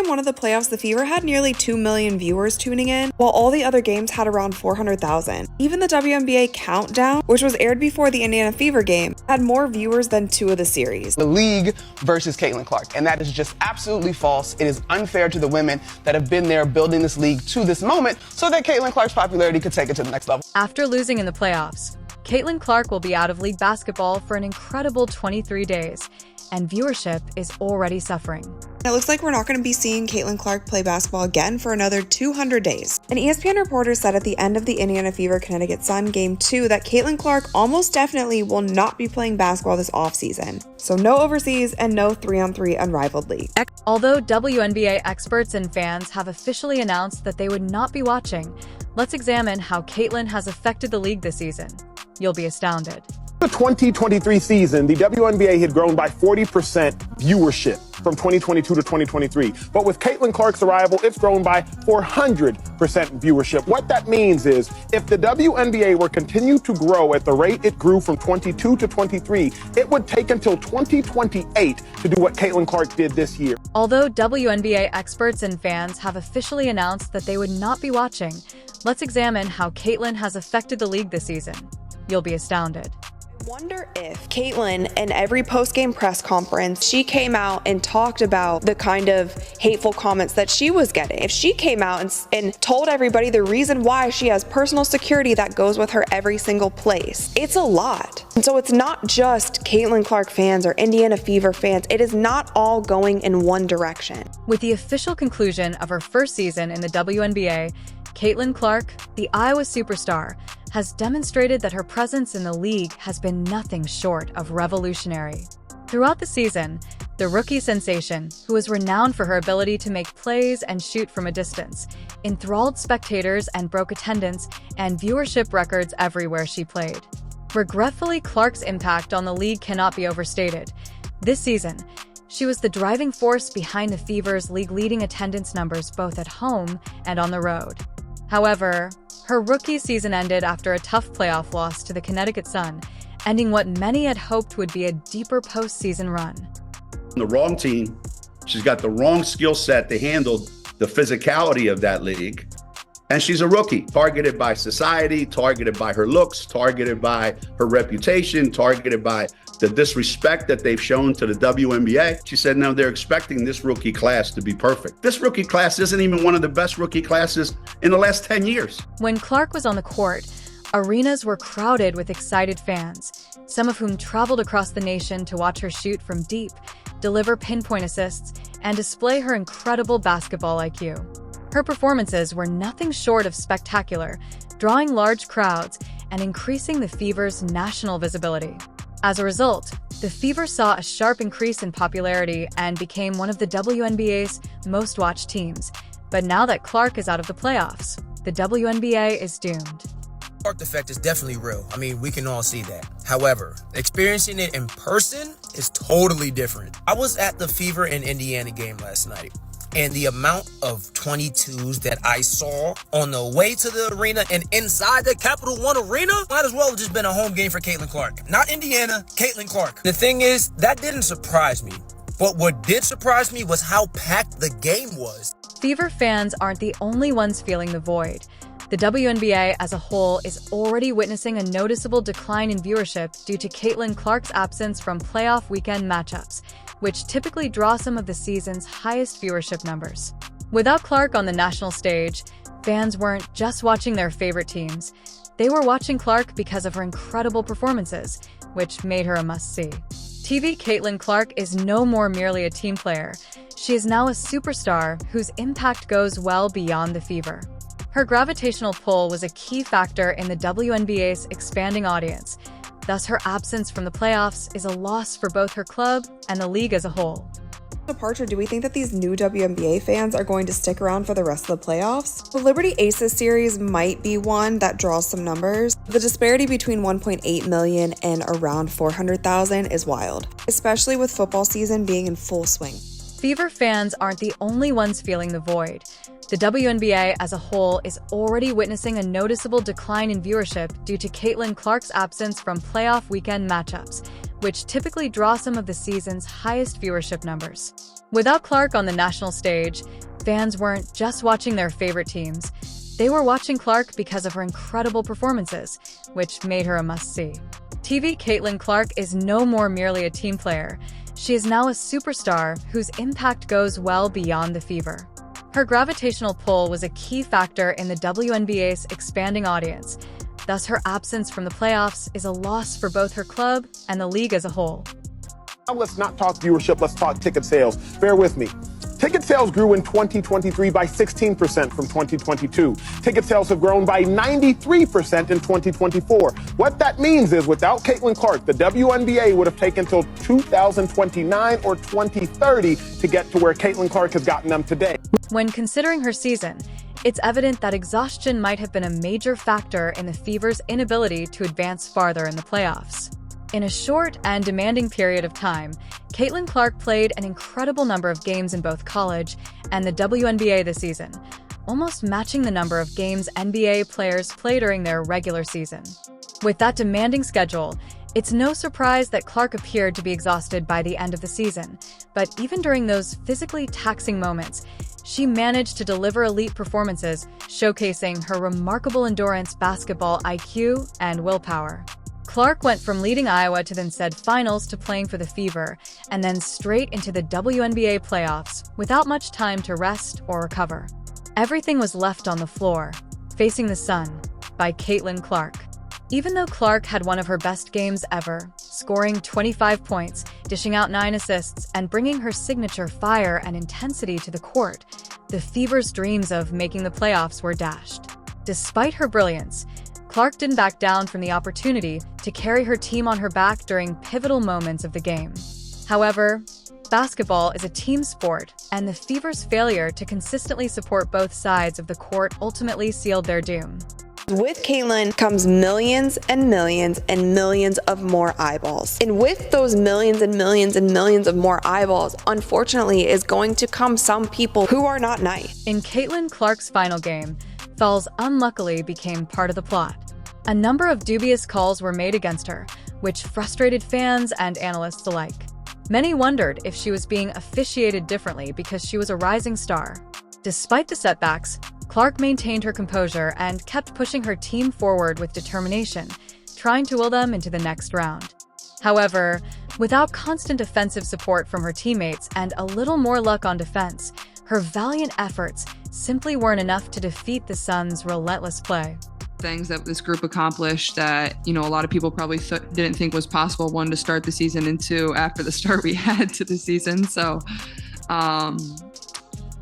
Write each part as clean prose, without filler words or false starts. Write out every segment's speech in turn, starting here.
Game 1 of the playoffs, the Fever had nearly 2 million viewers tuning in, while all the other games had around 400,000. Even the WNBA Countdown, which was aired before the Indiana Fever game, had more viewers than 2 of the series. The league versus Caitlin Clark, and that is just absolutely false. It is unfair to the women that have been there building this league to this moment so that Caitlin Clark's popularity could take it to the next level. After losing in the playoffs, Caitlin Clark will be out of league basketball for an incredible 23 days, and viewership is already suffering. It looks like we're not going to be seeing Caitlin Clark play basketball again for another 200 days. An ESPN reporter said at the end of the Indiana Fever Connecticut Sun Game 2 that Caitlin Clark almost definitely will not be playing basketball this offseason. So no overseas and no 3-on-3 unrivaled league. Although WNBA experts and fans have officially announced that they would not be watching, let's examine how Caitlin has affected the league this season. You'll be astounded. The 2023 season, the WNBA had grown by 40% viewership from 2022 to 2023. But with Caitlin Clark's arrival, it's grown by 400% viewership. What that means is if the WNBA were continue to grow at the rate it grew from 22 to 23, it would take until 2028 to do what Caitlin Clark did this year. Although WNBA experts and fans have officially announced that they would not be watching, let's examine how Caitlin has affected the league this season. You'll be astounded. Wonder if Caitlin, in every post-game press conference, she came out and talked about the kind of hateful comments that she was getting. If she came out and told everybody the reason why she has personal security that goes with her every single place, it's a lot. And so it's not just Caitlin Clark fans or Indiana Fever fans. It is not all going in one direction. With the official conclusion of her first season in the WNBA, Caitlin Clark, the Iowa superstar, has demonstrated that her presence in the league has been nothing short of revolutionary. Throughout the season, the rookie sensation, who is renowned for her ability to make plays and shoot from a distance, enthralled spectators and broke attendance and viewership records everywhere she played. Regretfully, Clark's impact on the league cannot be overstated. This season, she was the driving force behind the Fever's league-leading attendance numbers both at home and on the road. However, her rookie season ended after a tough playoff loss to the Connecticut Sun, ending what many had hoped would be a deeper postseason run. The wrong team, she's got the wrong skill set to handle the physicality of that league, and she's a rookie, targeted by society, targeted by her looks, targeted by her reputation, targeted by the disrespect that they've shown to the WNBA. She said, no, they're expecting this rookie class to be perfect. This rookie class isn't even one of the best rookie classes in the last 10 years. When Clark was on the court, arenas were crowded with excited fans, some of whom traveled across the nation to watch her shoot from deep, deliver pinpoint assists, and display her incredible basketball IQ. Her performances were nothing short of spectacular, drawing large crowds and increasing the Fever's national visibility. As a result, the Fever saw a sharp increase in popularity and became one of the WNBA's most watched teams. But now that Clark is out of the playoffs, the WNBA is doomed. The Clark effect is definitely real. I mean, we can all see that. However, experiencing it in person is totally different. I was at the Fever and Indiana game last night, and the amount of 22s that I saw on the way to the arena and inside the Capital One Arena might as well have just been a home game for Caitlin Clark. Not Indiana, Caitlin Clark. The thing is, that didn't surprise me. But what did surprise me was how packed the game was. Fever fans aren't the only ones feeling the void. The WNBA as a whole is already witnessing a noticeable decline in viewership due to Caitlin Clark's absence from playoff weekend matchups, which typically draw some of the season's highest viewership numbers. Without Clark on the national stage, fans weren't just watching their favorite teams. They were watching Clark because of her incredible performances, which made her a must-see. TV Caitlin Clark is no more merely a team player. She is now a superstar whose impact goes well beyond the Fever. Her gravitational pull was a key factor in the WNBA's expanding audience. Thus, her absence from the playoffs is a loss for both her club and the league as a whole. Departure, do we think that these new WNBA fans are going to stick around for the rest of the playoffs? The Liberty Aces series might be one that draws some numbers. The disparity between 1.8 million and around 400,000 is wild, especially with football season being in full swing. Fever fans aren't the only ones feeling the void. The WNBA as a whole is already witnessing a noticeable decline in viewership due to Caitlin Clark's absence from playoff weekend matchups, which typically draw some of the season's highest viewership numbers. Without Clark on the national stage, fans weren't just watching their favorite teams. They were watching Clark because of her incredible performances, which made her a must-see. TV Caitlin Clark is no more merely a team player. She is now a superstar whose impact goes well beyond the Fever. Her gravitational pull was a key factor in the WNBA's expanding audience. Thus, her absence from the playoffs is a loss for both her club and the league as a whole. Now let's not talk viewership, let's talk ticket sales. Bear with me. Ticket sales grew in 2023 by 16% from 2022. Ticket sales have grown by 93% in 2024. What that means is without Caitlin Clark, the WNBA would have taken till 2029 or 2030 to get to where Caitlin Clark has gotten them today. When considering her season, it's evident that exhaustion might have been a major factor in the Fever's inability to advance farther in the playoffs. In a short and demanding period of time, Caitlin Clark played an incredible number of games in both college and the WNBA this season, almost matching the number of games NBA players play during their regular season. With that demanding schedule, it's no surprise that Clark appeared to be exhausted by the end of the season, but even during those physically taxing moments, she managed to deliver elite performances, showcasing her remarkable endurance, basketball IQ, and willpower. Clark went from leading Iowa to the NCAA finals to playing for the Fever, and then straight into the WNBA playoffs without much time to rest or recover. Everything was left on the floor, Facing the Sun, by Caitlin Clark. Even though Clark had one of her best games ever, scoring 25 points, dishing out 9 assists, and bringing her signature fire and intensity to the court, the Fever's dreams of making the playoffs were dashed. Despite her brilliance, Clark didn't back down from the opportunity to carry her team on her back during pivotal moments of the game. However, basketball is a team sport, and the Fever's failure to consistently support both sides of the court ultimately sealed their doom. With Caitlin comes millions and millions and millions of more eyeballs. And with those millions and millions and millions of more eyeballs, unfortunately, is going to come some people who are not nice. In Caitlin Clark's final game, fouls unluckily became part of the plot. A number of dubious calls were made against her, which frustrated fans and analysts alike. Many wondered if she was being officiated differently because she was a rising star. Despite the setbacks, Clark maintained her composure and kept pushing her team forward with determination, trying to will them into the next round. However, without constant offensive support from her teammates and a little more luck on defense, her valiant efforts simply weren't enough to defeat the Suns' relentless play. Things that this group accomplished that, a lot of people probably didn't think was possible, one, to start the season, and two, after the start we had to the season. So,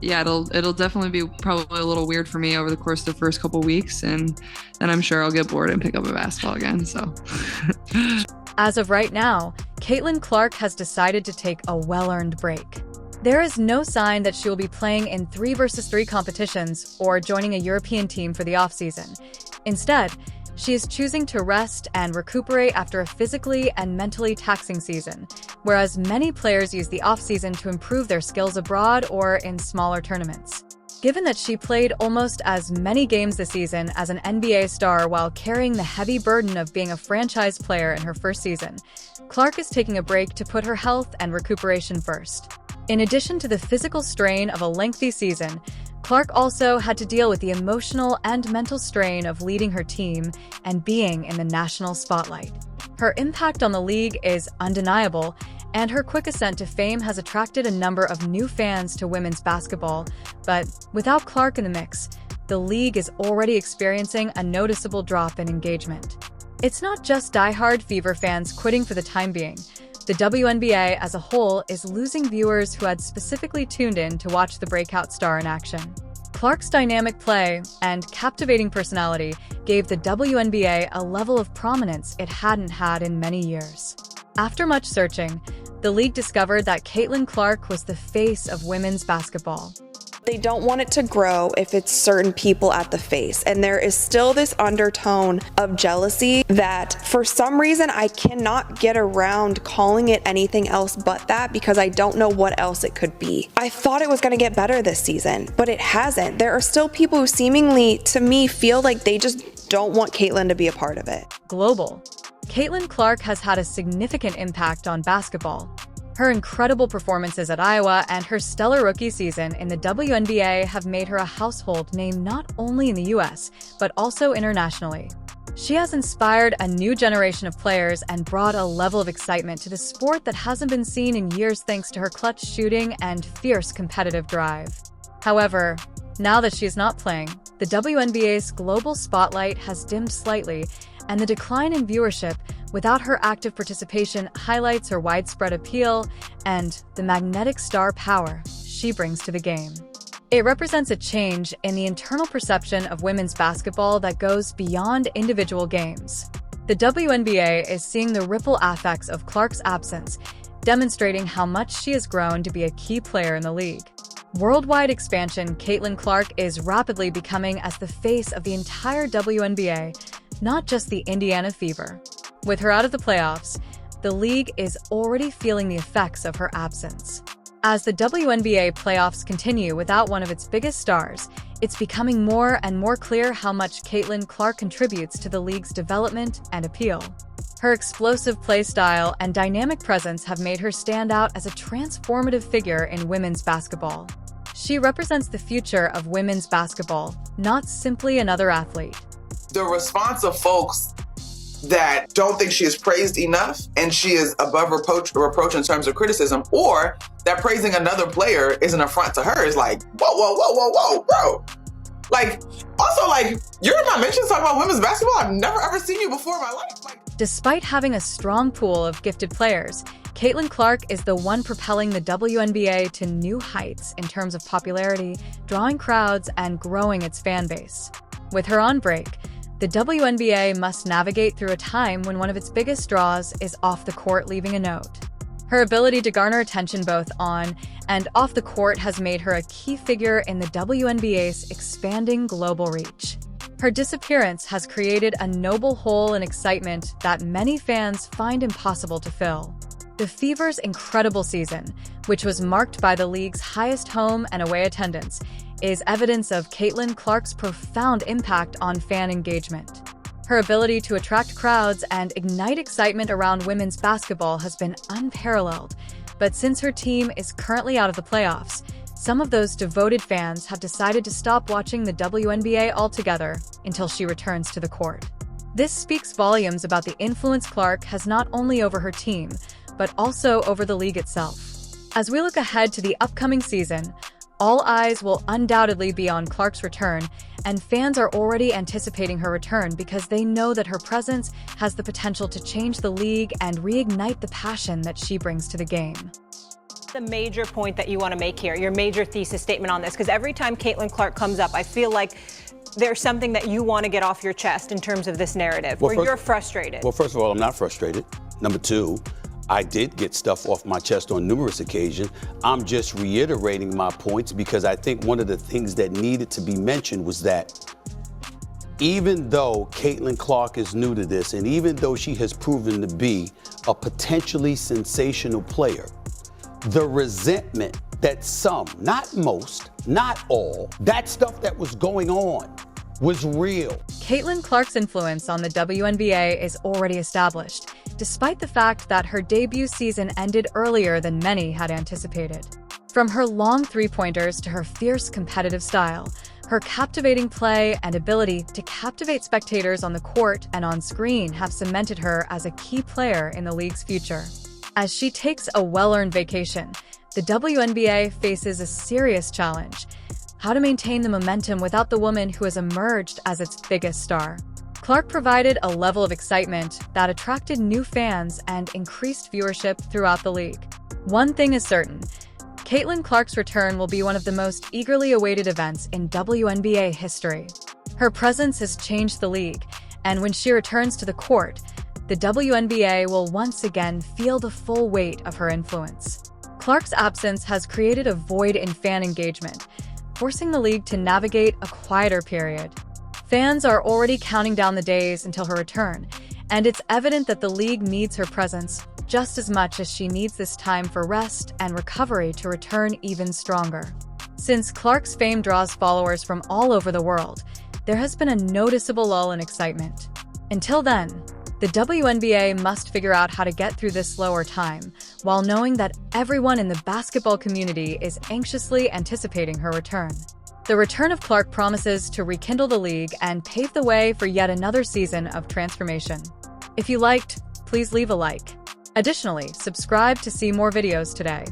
yeah, it'll definitely be probably a little weird for me over the course of the first couple weeks, and then I'm sure I'll get bored and pick up a basketball again, so. As of right now, Caitlin Clark has decided to take a well-earned break. There is no sign that she will be playing in 3-versus-3 competitions or joining a European team for the offseason. Instead, she is choosing to rest and recuperate after a physically and mentally taxing season, whereas many players use the offseason to improve their skills abroad or in smaller tournaments. Given that she played almost as many games this season as an NBA star while carrying the heavy burden of being a franchise player in her first season, Clark is taking a break to put her health and recuperation first. In addition to the physical strain of a lengthy season, Clark also had to deal with the emotional and mental strain of leading her team and being in the national spotlight. Her impact on the league is undeniable, and her quick ascent to fame has attracted a number of new fans to women's basketball, but without Clark in the mix, the league is already experiencing a noticeable drop in engagement. It's not just die-hard Fever fans quitting for the time being. The WNBA as a whole is losing viewers who had specifically tuned in to watch the breakout star in action. Clark's dynamic play and captivating personality gave the WNBA a level of prominence it hadn't had in many years. After much searching, the league discovered that Caitlin Clark was the face of women's basketball. They don't want it to grow if it's certain people at the face. And there is still this undertone of jealousy that for some reason I cannot get around calling it anything else but that, because I don't know what else it could be. I thought it was going to get better this season, but it hasn't. There are still people who seemingly, to me, feel like they just don't want Caitlin to be a part of it. Global. Caitlin Clark has had a significant impact on basketball. Her incredible performances at Iowa and her stellar rookie season in the WNBA have made her a household name not only in the US, but also internationally. She has inspired a new generation of players and brought a level of excitement to the sport that hasn't been seen in years thanks to her clutch shooting and fierce competitive drive. However, now that she is not playing, the WNBA's global spotlight has dimmed slightly, and the decline in viewership without her active participation highlights her widespread appeal and the magnetic star power she brings to the game. It represents a change in the internal perception of women's basketball that goes beyond individual games. The WNBA is seeing the ripple effects of Clark's absence, demonstrating how much she has grown to be a key player in the league. Worldwide expansion, Caitlin Clark is rapidly becoming as the face of the entire WNBA, not just the Indiana Fever. With her out of the playoffs, the league is already feeling the effects of her absence. As the WNBA playoffs continue without one of its biggest stars, it's becoming more and more clear how much Caitlin Clark contributes to the league's development and appeal. Her explosive play style and dynamic presence have made her stand out as a transformative figure in women's basketball. She represents the future of women's basketball, not simply another athlete. The response of folks that don't think she is praised enough and she is above reproach in terms of criticism, or that praising another player is an affront to her is like, whoa, bro. Like, also, like, you're in my mentions talking about women's basketball. I've never ever seen you before in my life. Like, despite having a strong pool of gifted players, Caitlin Clark is the one propelling the WNBA to new heights in terms of popularity, drawing crowds, and growing its fan base. With her on break, the WNBA must navigate through a time when one of its biggest draws is off the court leaving a note. Her ability to garner attention both on and off the court has made her a key figure in the WNBA's expanding global reach. Her disappearance has created a noble hole in excitement that many fans find impossible to fill. The Fever's incredible season, which was marked by the league's highest home and away attendance, is evidence of Caitlin Clark's profound impact on fan engagement. Her ability to attract crowds and ignite excitement around women's basketball has been unparalleled, but since her team is currently out of the playoffs, some of those devoted fans have decided to stop watching the WNBA altogether until she returns to the court. This speaks volumes about the influence Clark has not only over her team, but also over the league itself. As we look ahead to the upcoming season, all eyes will undoubtedly be on Clark's return, and fans are already anticipating her return because they know that her presence has the potential to change the league and reignite the passion that she brings to the game. The major point that you want to make here, your major thesis statement on this, because every time Caitlin Clark comes up, I feel like there's something that you want to get off your chest in terms of this narrative, where you're frustrated. Well, first of all, I'm not frustrated. Number two, I did get stuff off my chest on numerous occasions. I'm just reiterating my points because I think one of the things that needed to be mentioned was that even though Caitlin Clark is new to this, and even though she has proven to be a potentially sensational player, the resentment that some, not most, not all, that stuff that was going on was real. Caitlin Clark's influence on the WNBA is already established, despite the fact that her debut season ended earlier than many had anticipated. From her long three-pointers to her fierce competitive style, her captivating play and ability to captivate spectators on the court and on screen have cemented her as a key player in the league's future. As she takes a well-earned vacation, the WNBA faces a serious challenge: how to maintain the momentum without the woman who has emerged as its biggest star. Clark provided a level of excitement that attracted new fans and increased viewership throughout the league. One thing is certain: Caitlin Clark's return will be one of the most eagerly awaited events in WNBA history. Her presence has changed the league, and when she returns to the court, the WNBA will once again feel the full weight of her influence. Clark's absence has created a void in fan engagement, forcing the league to navigate a quieter period. Fans are already counting down the days until her return, and it's evident that the league needs her presence just as much as she needs this time for rest and recovery to return even stronger. Since Clark's fame draws followers from all over the world, there has been a noticeable lull in excitement. Until then, The WNBA must figure out how to get through this slower time, while knowing that everyone in the basketball community is anxiously anticipating her return. The return of Clark promises to rekindle the league and pave the way for yet another season of transformation. If you liked, please leave a like. Additionally, subscribe to see more videos today.